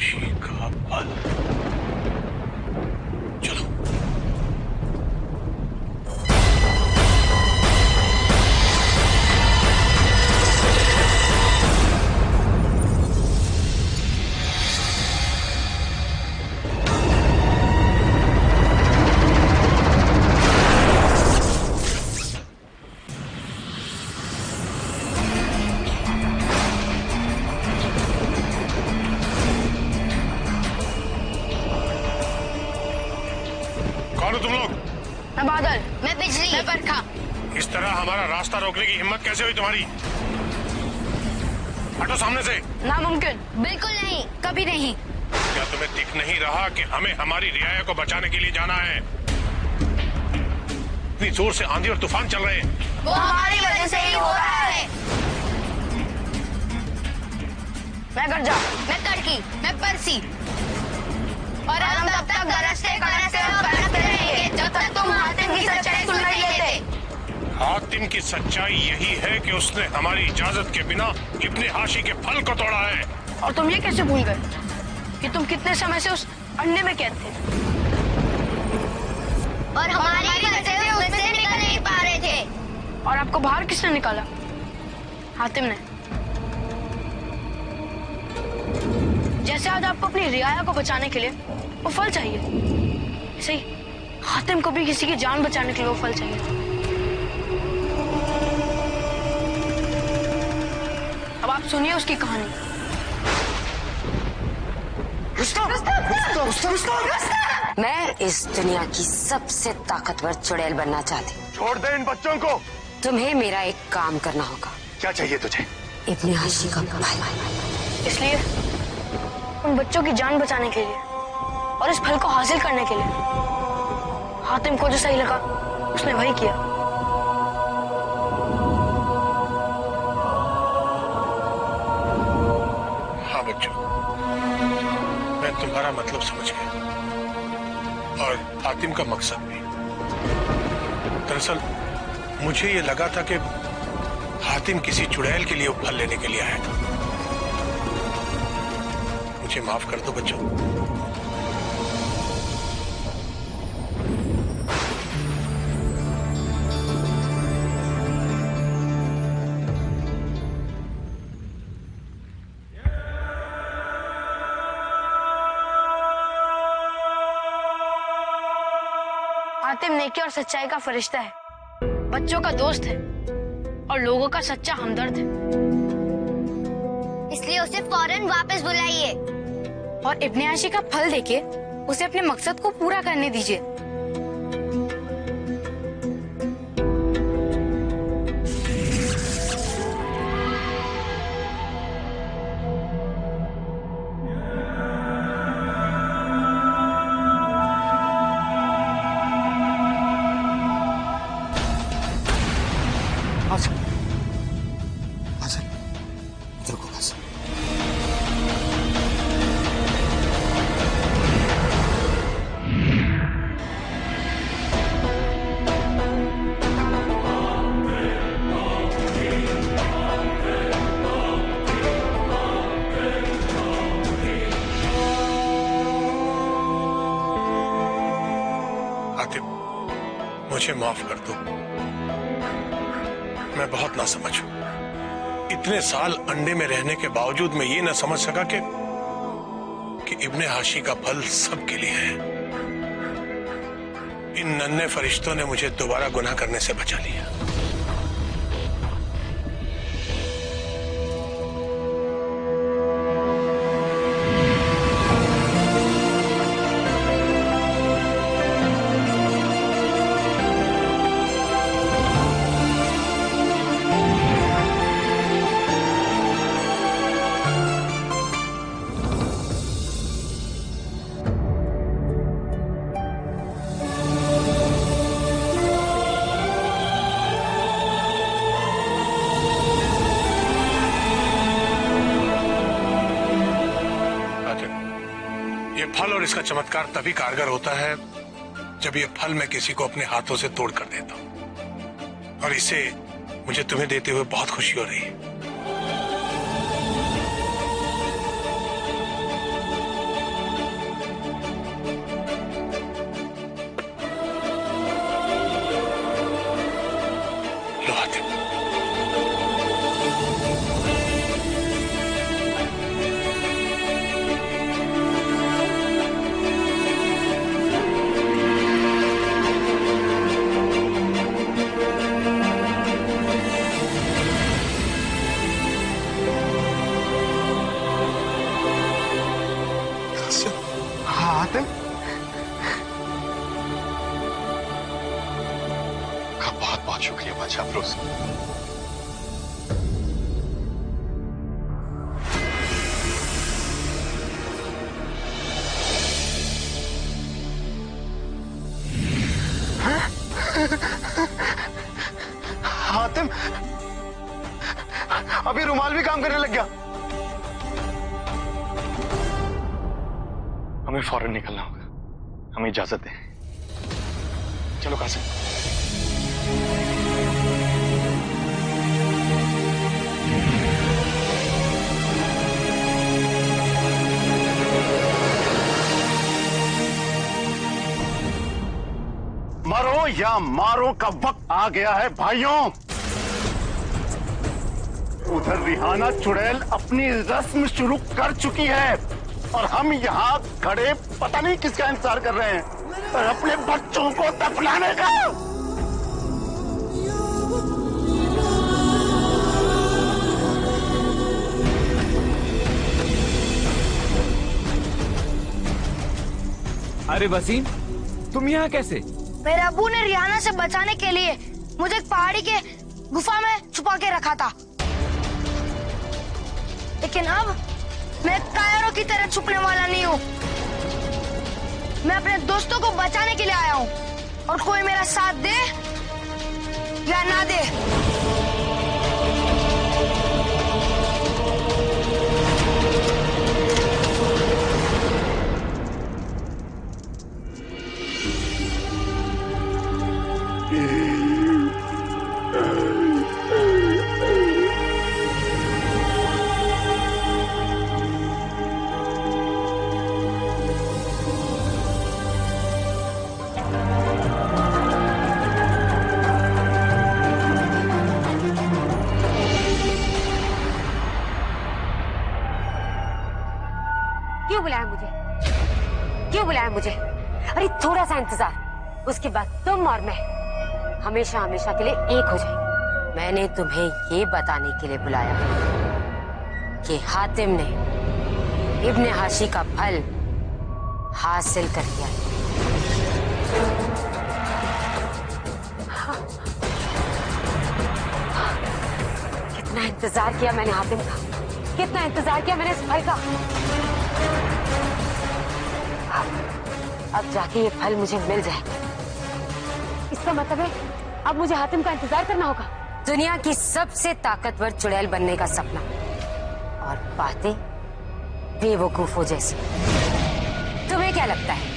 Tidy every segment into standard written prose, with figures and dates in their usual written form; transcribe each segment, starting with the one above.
हाशी का फल। चलो। तुम लोग? मैं बादल, मैं बिजली, मैं बरखा। इस तरह हमारा रास्ता रोकने की हिम्मत कैसे हुई तुम्हारी? हटो सामने से। नामुमकिन। बिल्कुल नहीं, कभी नहीं। क्या तुम्हें दिख नहीं रहा कि हमें हमारी रियाया को बचाने के लिए जाना है? इतनी जोर से आंधी और तूफान चल रहे हैं। वो हमारी वजह से ही हो रहा है। मैं गरजा, मैं तड़की, मैं परसी, और हम तब तक गरजते रहेंगे जब तक तुम हातिम की सच्चाई सुन नहीं लेते। हातिम की सच्चाई यही है कि उसने हमारी इजाजत के बिना इब्ने हाशी के फल को तोड़ा है। और तुम ये कैसे भूल गए कि तुम कितने समय से उस अंडे में कैद थे और हमारी वजह से उससे निकल नहीं पा रहे थे? और आपको बाहर किसने निकाला? हातिम ने। जैसे आज आपको अपनी रियाया को बचाने के लिए वो फल चाहिए, सही हातिम को भी किसी की जान बचाने के लिए वो फल चाहिए। अब आप सुनिए उसकी कहानी। मैं इस दुनिया की सबसे ताकतवर चुड़ैल बनना चाहती हूँ। छोड़ दे इन बच्चों को। तुम्हें मेरा एक काम करना होगा। क्या चाहिए तुझे? इब्ने हाशी का फल। इसलिए उन बच्चों की जान बचाने के लिए और इस फल को हासिल करने के लिए हातिम को जो सही लगा उसने वही किया। हाँ बच्चों, मैं तुम्हारा मतलब समझ गया और हातिम का मकसद भी। दरअसल मुझे ये लगा था कि हातिम किसी चुड़ैल के लिए वो फल लेने के लिए आया था। मुझे माफ कर दो बच्चों। हातिम नेकी और सच्चाई का फरिश्ता है, बच्चों का दोस्त है और लोगों का सच्चा हमदर्द है। इसलिए उसे फौरन वापस बुलाइए और इब्ने हाशी का फल देके उसे अपने मकसद को पूरा करने दीजिए। मुझे माफ कर दो, मैं बहुत नासमझ हूं। इतने साल अंडे में रहने के बावजूद मैं ये न समझ सका कि इब्ने हाशी का फल सबके लिए है। इन नन्हे फरिश्तों ने मुझे दोबारा गुनाह करने से बचा लिया। ये फल और इसका चमत्कार तभी कारगर होता है जब ये फल मैं किसी को अपने हाथों से तोड़ कर देता हूं, और इसे मुझे तुम्हें देते हुए बहुत खुशी हो रही है। हातिम। हातिम, का बहुत बहुत शुक्रिया बादशाह अफरोज। हातिम, अभी रुमाल भी काम करने लग गया। हमें फौरन निकलना होगा, हमें इजाजत दें। चलो कासिम। मरो या मारो का वक्त आ गया है भाइयों। उधर रिहाना चुड़ैल अपनी रस्म शुरू कर चुकी है और हम यहाँ खड़े पता नहीं किसका इंतजार कर रहे हैं, और अपने बच्चों को दफनाने का। अरे वसीम, तुम यहाँ कैसे? मेरे अब्बू ने रिहाना से बचाने के लिए मुझे एक पहाड़ी के गुफा में छुपा के रखा था, लेकिन अब मैं कायरों की तरह छुपने वाला नहीं हूँ। मैं अपने दोस्तों को बचाने के लिए आया हूँ, और कोई मेरा साथ दे या ना दे, क्यों बुलाया मुझे? अरे थोड़ा सा इंतजार, उसके बाद तुम और मैं हमेशा हमेशा के लिए एक हो जाएंगे। मैंने तुम्हें ये बताने के लिए बुलाया कि हातिम ने इब्ने हाशी का फल हासिल कर लिया। कितना इंतजार किया मैंने हातिम का, कितना इंतजार किया मैंने इस फल का। अब जाके ये फल मुझे मिल जाएगा। इसका मतलब है अब मुझे हातिम का इंतजार करना होगा। दुनिया की सबसे ताकतवर चुड़ैल बनने का सपना, और बातें बेवकूफों जैसी। तुम्हें क्या लगता है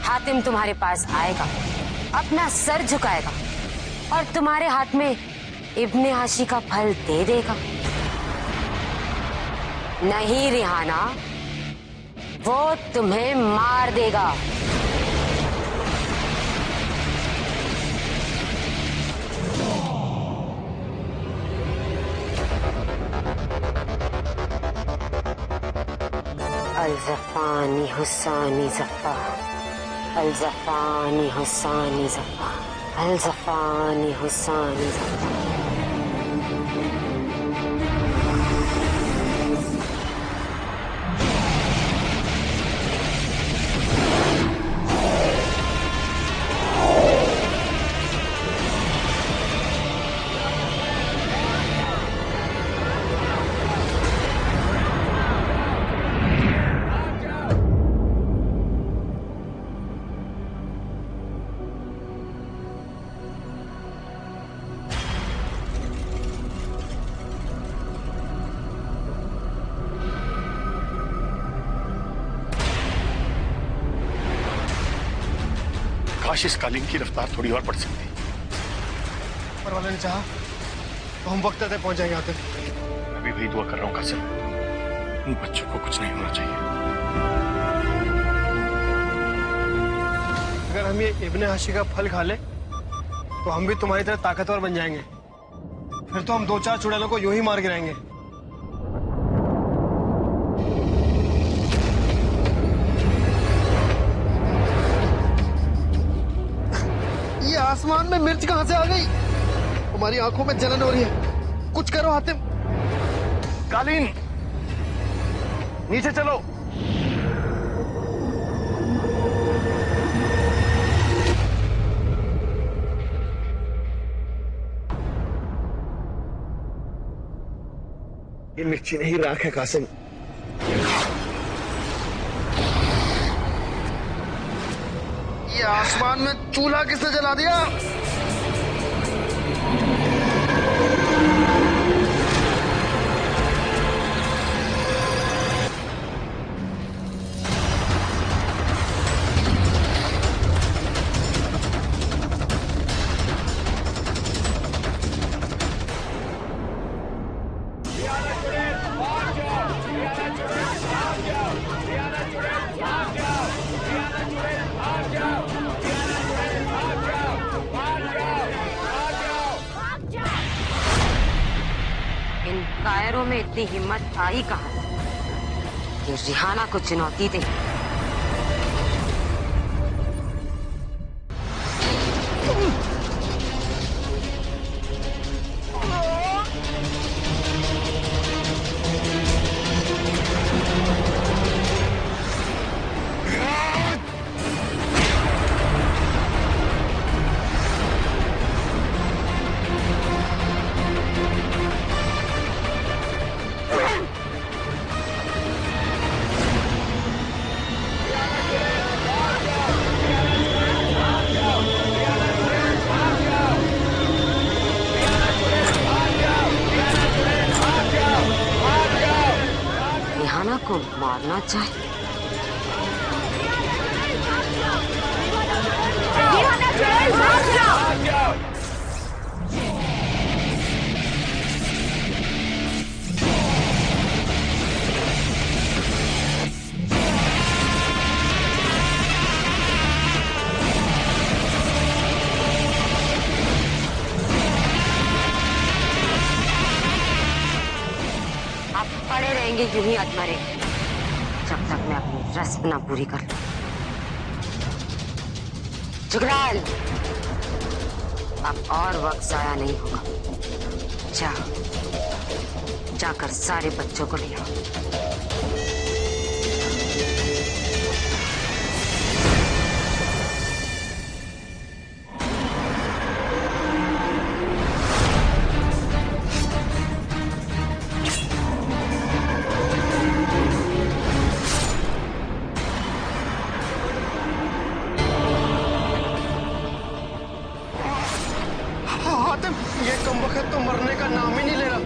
हातिम तुम्हारे पास आएगा, अपना सर झुकाएगा और तुम्हारे हाथ में इब्ने हाशी का फल दे देगा? नहीं रिहाना, वो तुम्हें मार देगा। अल-ज़फ़ानी हुसानी ज़फ़ा, अल-ज़फ़ानी हुसानी ज़फ़ा, अल-ज़फ़ानी हुसानी ज़फ़ा। काश इस कालीन की रफ्तार थोड़ी और बढ़ सकती। ऊपर वाले ने चाहा तो हम वक्त तक पहुंच जाएंगे हातिम। मैं भी वही दुआ कर रहा हूँ कासिम, उन बच्चों को कुछ नहीं होना चाहिए। अगर हम ये इब्ने हाशी का फल खा ले तो हम भी तुम्हारी तरह ताकतवर बन जाएंगे, फिर तो हम 2-4 चुड़ैलों को यूं ही मार गिराएंगे। ये आसमान में मिर्च कहां से आ गई? हमारी आंखों में जलन हो रही है, कुछ करो हातिम। कालीन, नीचे चलो। ये मिर्ची नहीं, राख है कासिम। ये आसमान में चूल्हा किसने जला दिया? कायरों में इतनी हिम्मत आई कहां कि रिहाना को चुनौती दे। रिहाना को मारना चाहे। आप पड़े रहेंगे यूं ही अधमरे जब तक मैं अपनी रस्म ना पूरी कर लूं। जुगलाल, अब और वक्त जाया नहीं होगा। जाकर सारे बच्चों को ले आओ। हातिम, ये कमबख्त तो मरने का नाम ही नहीं ले रहा।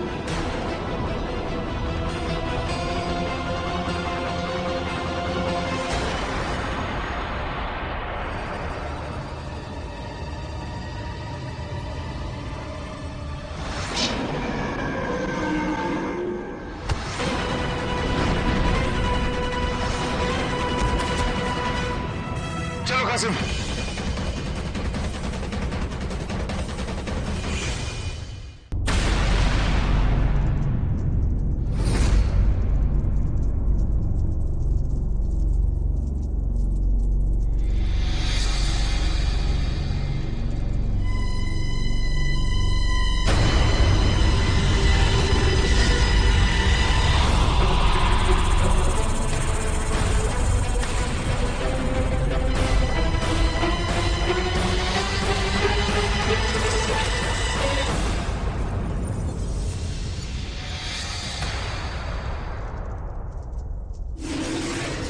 चलो कासिम।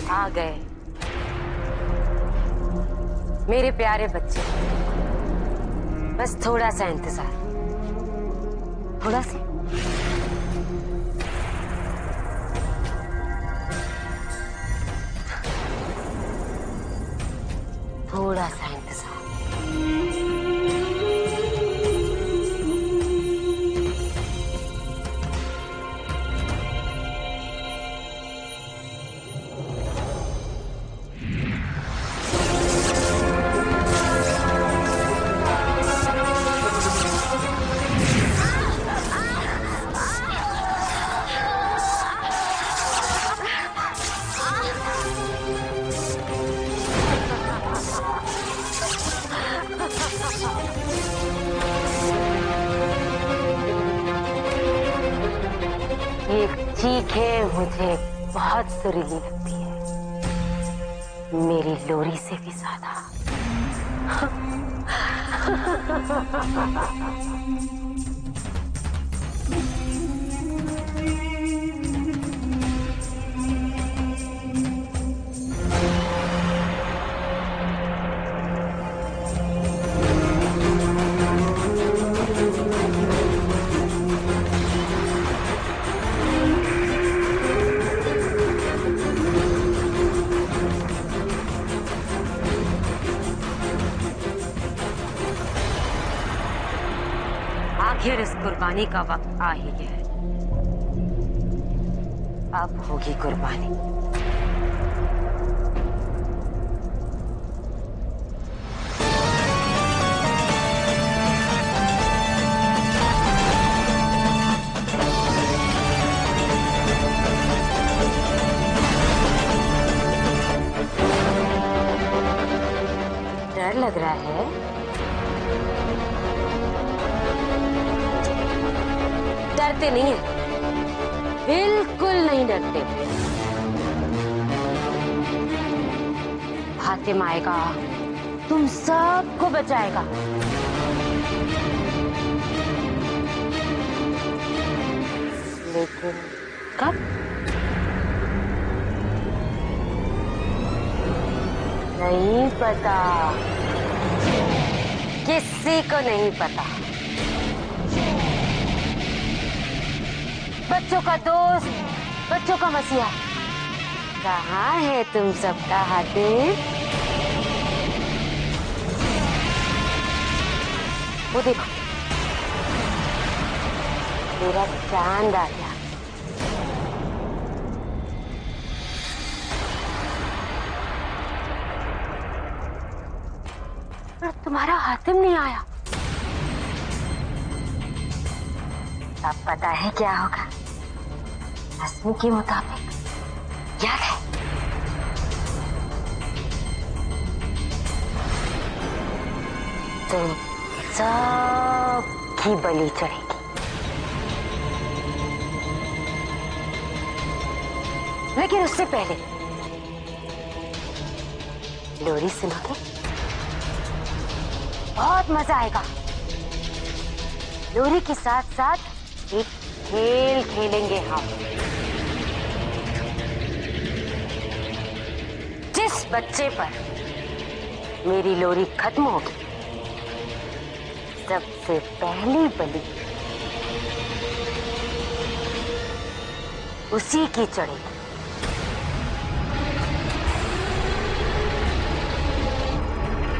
आ गए मेरे प्यारे बच्चे। बस थोड़ा सा इंतजार, थोड़ा सा। थोड़ा सा इंतजार। चीखें मुझे बहुत सुरीली लगती है, मेरी लोरी से भी ज्यादा। आखिर इस कुर्बानी का वक्त आ ही गया है। अब होगी कुर्बानी। डर लग रहा है? डरते नहीं है, बिल्कुल नहीं डरते। हातिम आएगा, तुम सबको बचाएगा। लेकिन कब? नहीं पता, किसी को नहीं पता। बच्चों का दोस्त, बच्चों का मसीहा, कहाँ है तुम सबका हातिम? वो देखो, मेरा चांद आ गया। पर तुम्हारा हातिम नहीं आया। अब पता है क्या होगा? रस्म के मुताबिक याद है? तुम सबकी बलि चढ़ेगी। लेकिन उससे पहले लोरी सुनोगे? बहुत मजा आएगा। लोरी के साथ साथ एक खेल खेलेंगे हम। जिस बच्चे पर मेरी लोरी खत्म होगी, सबसे पहली बलि उसी की चढ़ेगी।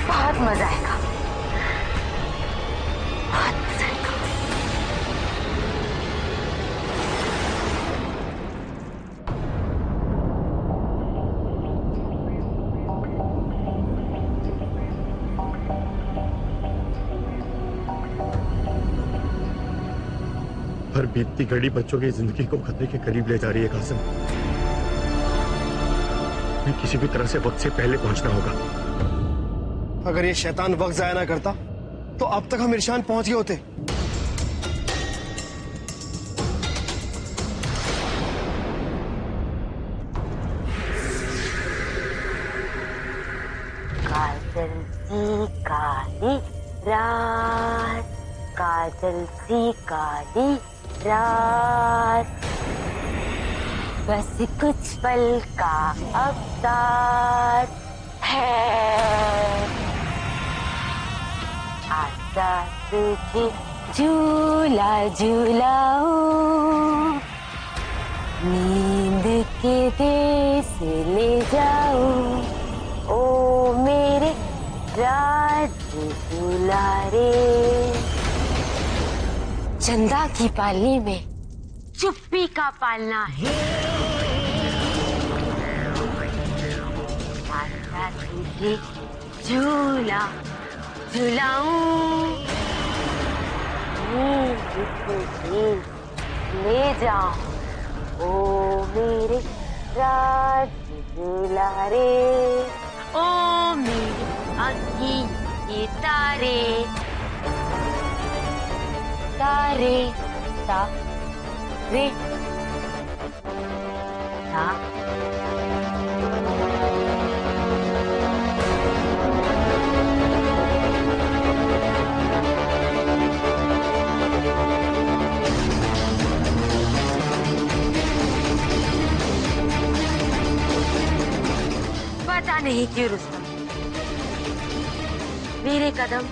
बहुत मजा आएगा, बहुत मजा आएगा। हर बीतती घड़ी बच्चों की जिंदगी को खतरे के करीब ले जा रही है कासिम। हमें किसी भी तरह से वक्त से पहले पहुंचना होगा। अगर ये शैतान वक्त जाया ना करता तो अब तक हम इरशान पहुंच गए होते। काजल सी काली रात, काजल सी काली रात, बस कुछ पल का अवतार है। आजा तुझे झूला झूलाऊं, नींद के देश ले जाऊं, ओ मेरे राज दुलारे। चंदा की पालनी में चुप्पी का पालना है। आजा तुझे झूला झूलाऊं, ले जाऊं, ओ मेरे राज दुलारे, ओ मेरे आँखी के तारे, तारे तारे पता नहीं क्यों रुस्तम, मेरे कदम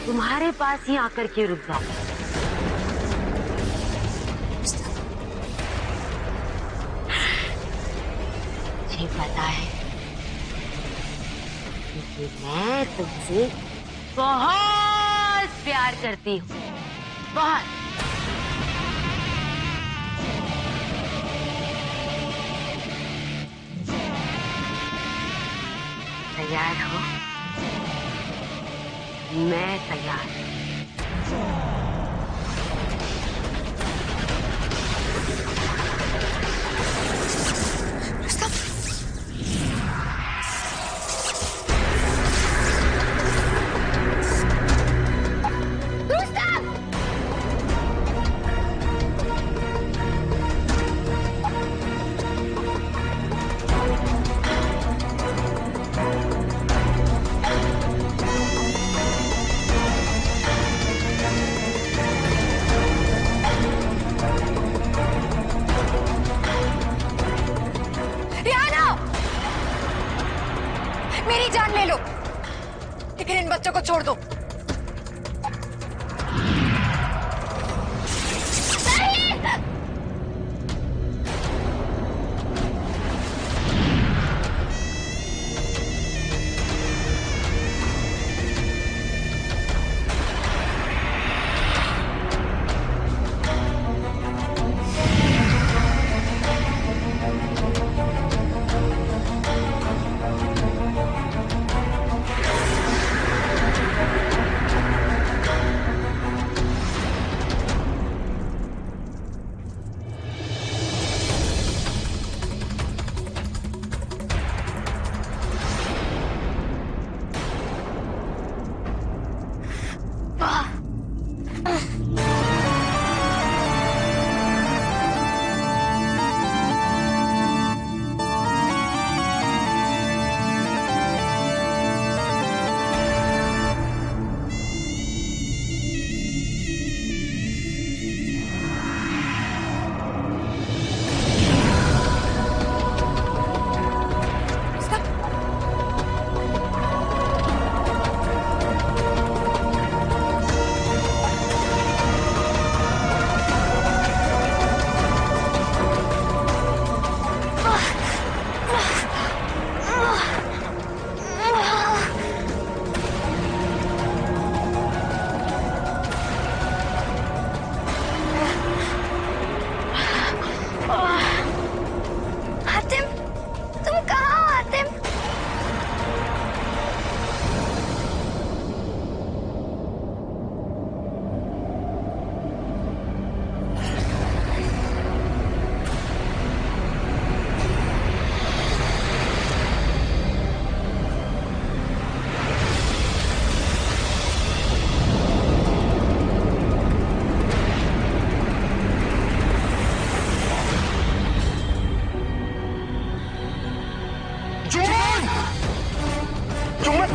तुम्हारे पास ही आकर क्यों रुक जाते। मुझे पता है कि मैं तुमसे बहुत प्यार करती हूँ, बहुत। तैयार हो? मैं तैयार। मेरी जान ले लो, लेकिन इन बच्चों को छोड़ दो।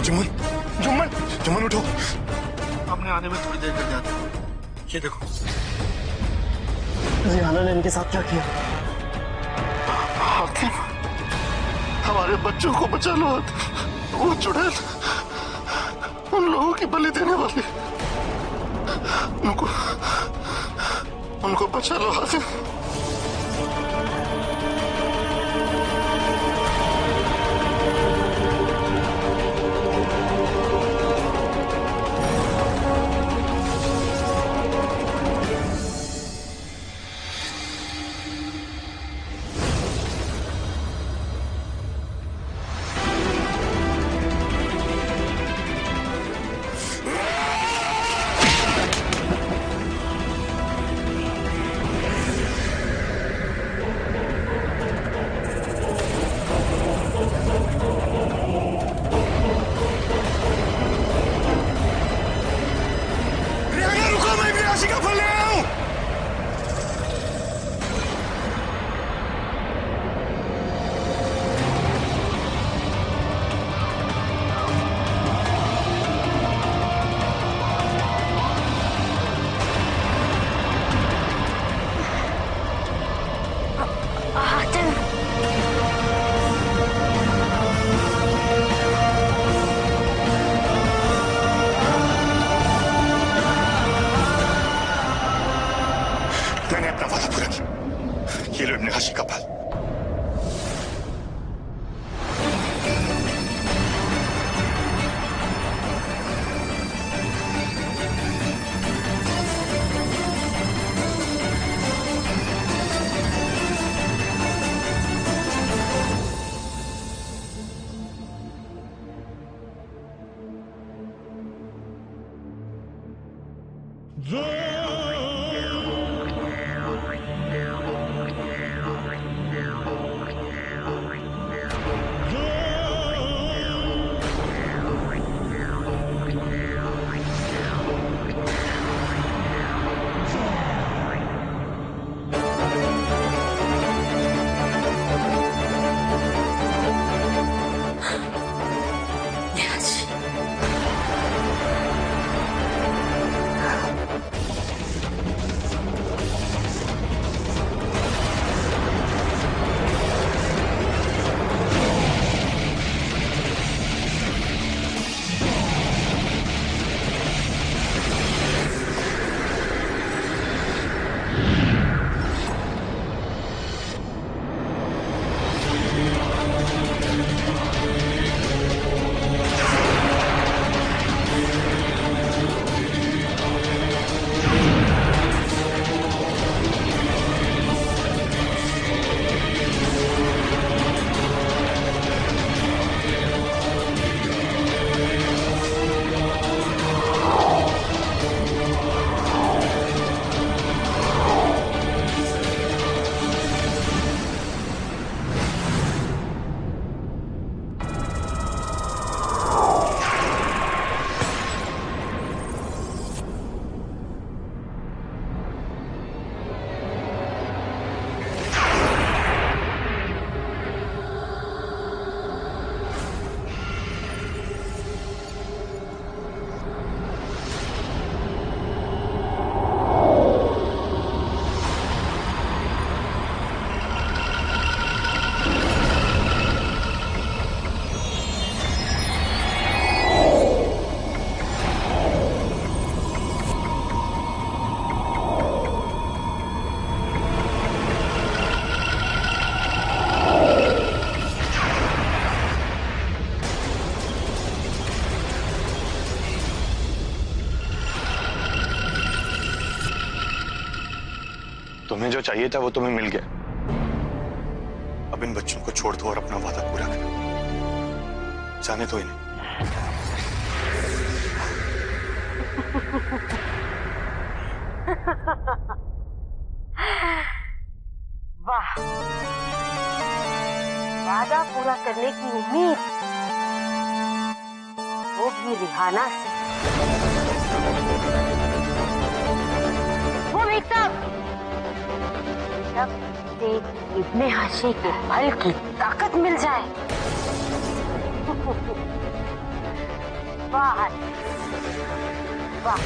जुम्मन, जुम्मन, जुम्मन उठो। आपने आने में थोड़ी देर कर जाते। ये देखो, रिहाना ने इनके साथ क्या किया। हातिम, हमारे बच्चों को बचा लो हातिम। वो चुड़ैल उन लोगों की बलि देने वाली, उनको बचा लो हातिम। अपना वादा पूरा किया। ये लो इब्ने हाशी का बाल। तुम्हें जो चाहिए था वो तुम्हें मिल गया। अब इन बच्चों को छोड़ दो और अपना वादा पूरा करो। जाने दो इन्हें। वाह, वादा पूरा करने की उम्मीद, वो भी रिहाना से। वो भी तब से इब्ने हाशी के बल की ताकत मिल जाए। वाह वाह,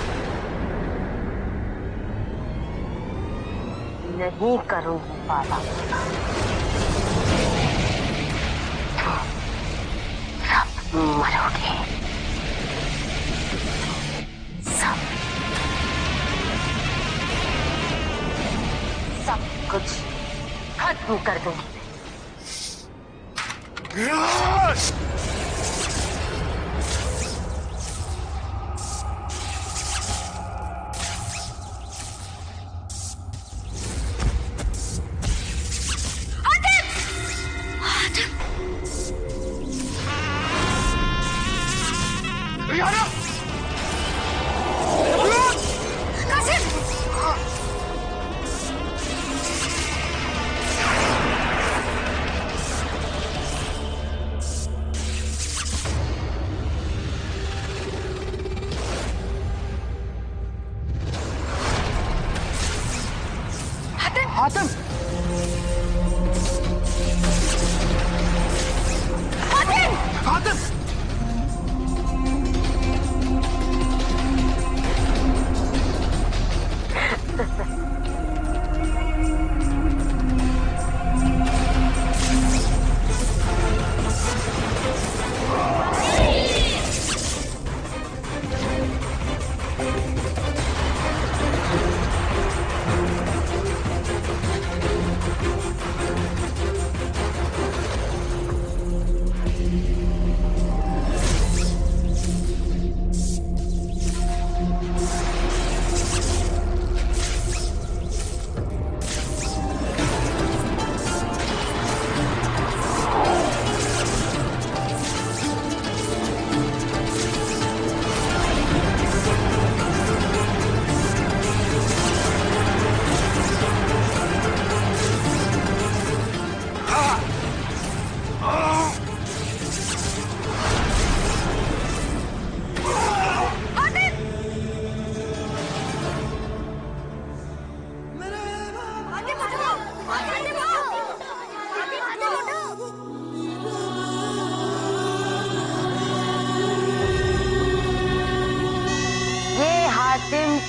नहीं करूंगी वादा। सब मरोगे, सब कुछ खत्म कर दूंगी।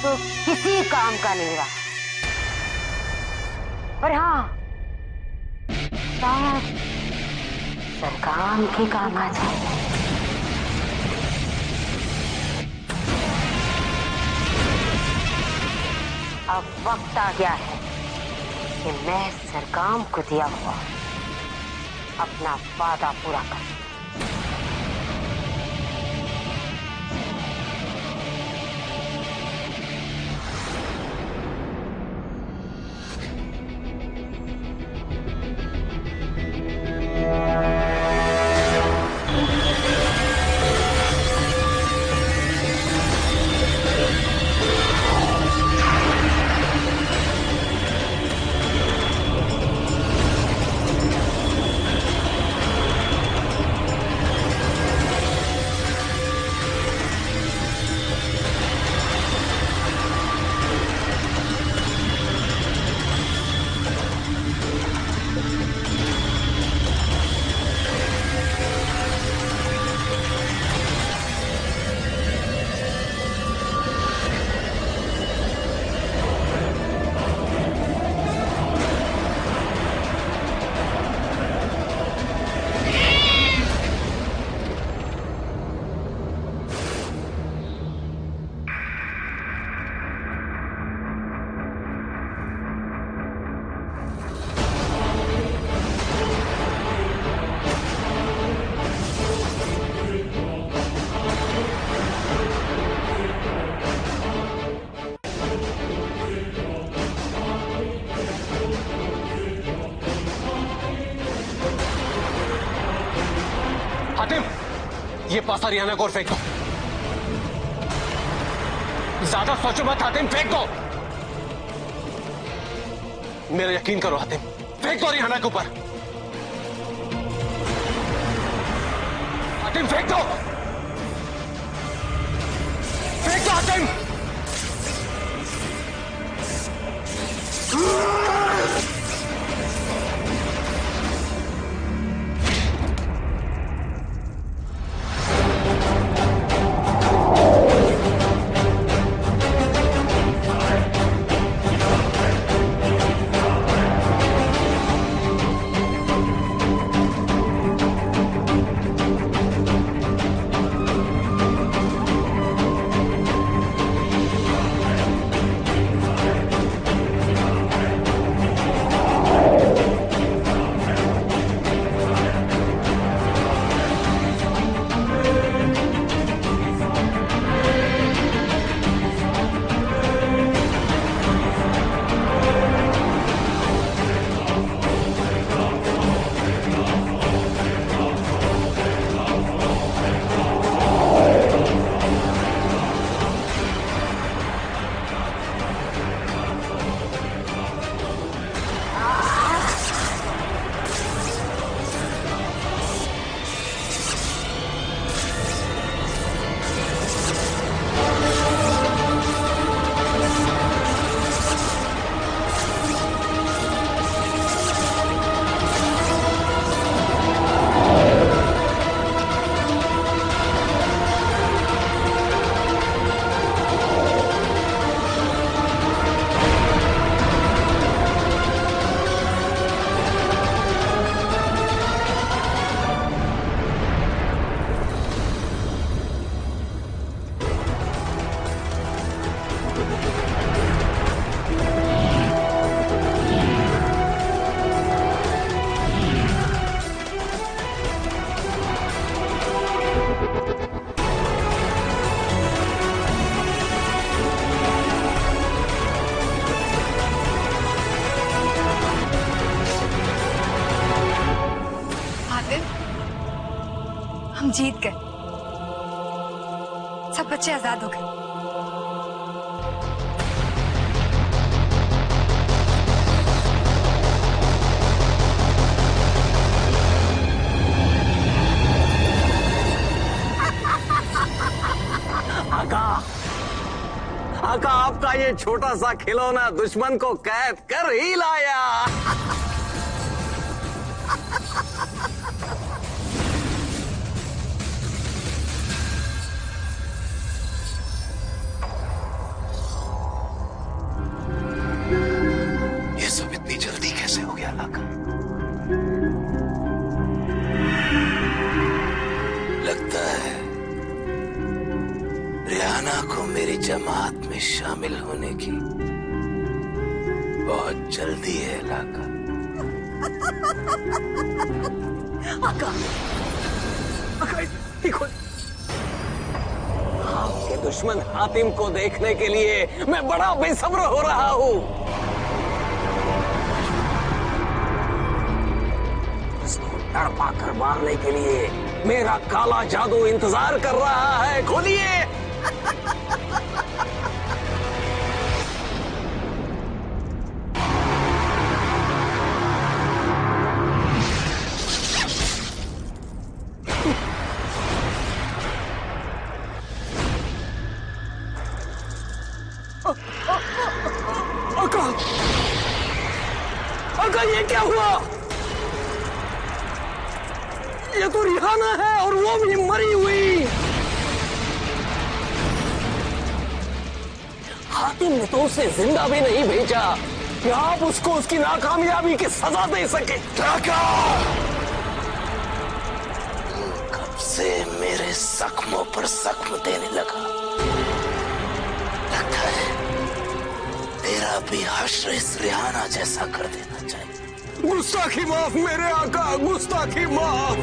तो किसी काम का नहीं रहा। पर हाँ, शायद सरकाम के काम आ जाए। अब वक्त आ गया है कि मैं सरकाम को दिया हुआ अपना वादा पूरा कर। ये पासा रिहाना को और फेंक दो। ज्यादा सोचो मत हातिम, फेंक दो। मेरा यकीन करो हातिम, फेंक दो रिहाना के ऊपर। हातिम फेंक दो, फेंक दो हातिम। हम जीत गए, सब बच्चे आजाद हो गए। आका आपका ये छोटा सा खिलौना दुश्मन को कैद कर ही लाया। लाका। लगता है रिहाना को मेरी जमात में शामिल होने की बहुत जल्दी है लाका। आका, देखो, आपके दुश्मन हातिम को देखने के लिए मैं बड़ा बेसब्र हो रहा हूँ। उसको तड़पा कर मारने के लिए मेरा काला जादू इंतजार कर रहा है। खोलिए। आका, ये क्या हुआ? ये तो रिहाना है और वो भी मरी हुई। हातिम ने तो उसे जिंदा भी नहीं भेजा कि आप उसको उसकी नाकामयाबी की सजा दे सके। कब से मेरे जख्मों पर जख्म देने लगा। लगता है तेरा भी हश्र इस रिहाना जैसा कर देना चाहिए। गुस्ताखी माफ मेरे आका, गुस्ताखी माफ।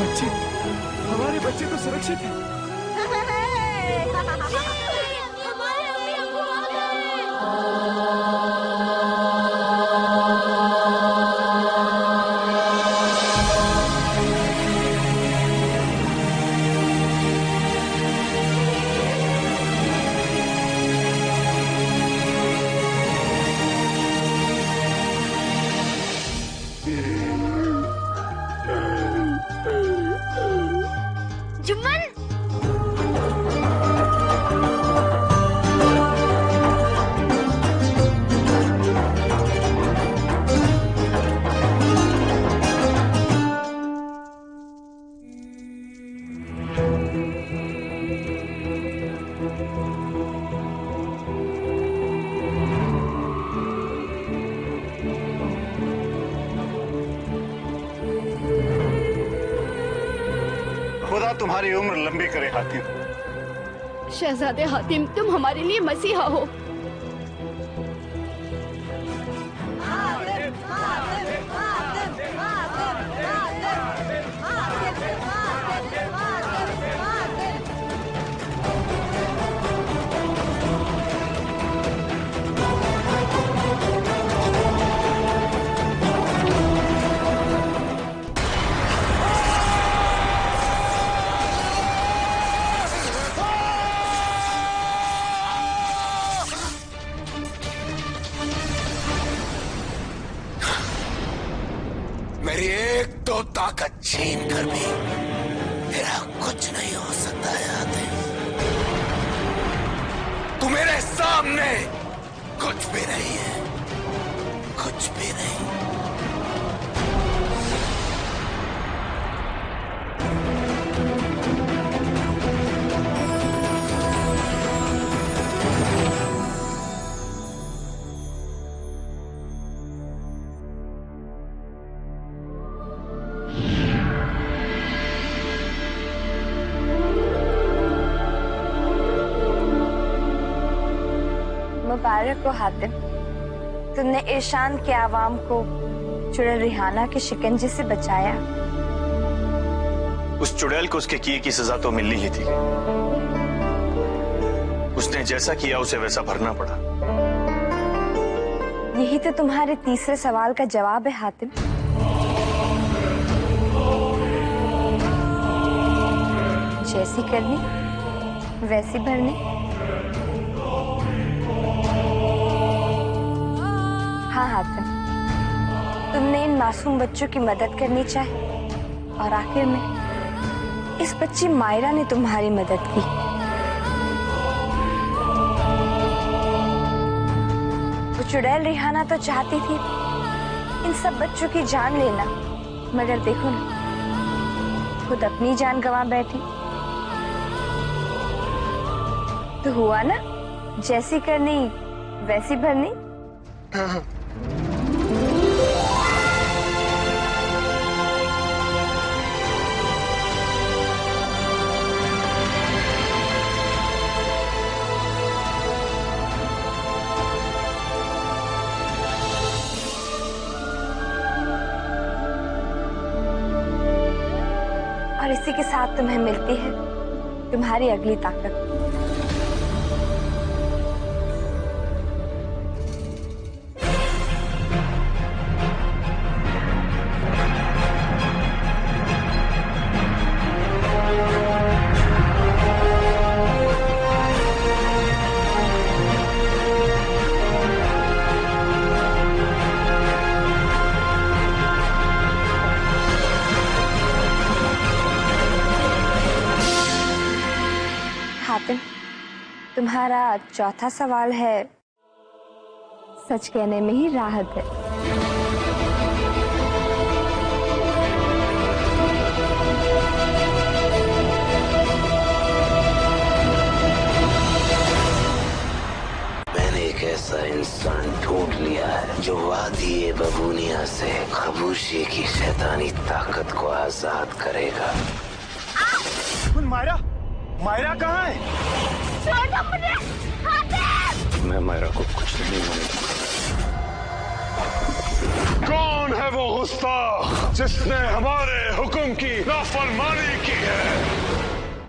हातिम, हमारे बच्चे तो सुरक्षित हैं। जुम्मन, खुदा तुम्हारी उम्र लंबी करे हातिम। शहजादे हातिम, तुम हमारे लिए मसीहा हो। मेरी एक तो ताकत छीन कर भी मेरा कुछ नहीं हो सकता है हातिम। तू मेरे सामने कुछ भी नहीं है, कुछ भी नहीं। मुबारक हो हातिम, तुमने ईशान के आवाम को चुड़ैल रिहाना के शिकंजे से बचाया। उस चुड़ैल को उसके किए की सजा तो मिलनी ही थी। उसने जैसा किया उसे वैसा भरना पड़ा। यही तो तुम्हारे तीसरे सवाल का जवाब है हातिम। जैसी करनी वैसी भरनी। हातिम, तुमने इन मासूम बच्चों की मदद करनी चाहिए और आखिर में इस बच्ची मायरा ने तुम्हारी मदद की। वो चुड़ैल रिहाना तो चाहती थी इन सब बच्चों की जान लेना, मगर देखो ना, खुद अपनी जान गंवा बैठी। तो हुआ ना, जैसी करनी वैसी भरनी। हाँ हाँ। और इसी के साथ तुम्हें मिलती है तुम्हारी अगली ताकत। हातिम, तुम्हारा चौथा सवाल है, सच कहने में ही राहत है। मैंने एक ऐसा इंसान ढूंढ लिया है जो वादी बबूनिया से खामोशी की शैतानी ताकत को आजाद करेगा। मायरा, मायरा कहाँ है? मैं मायरा को कुछ नहीं होने दूंगा। कौन है वो गुस्ताख जिसने हमारे हुक्म की नाफरमानी की है?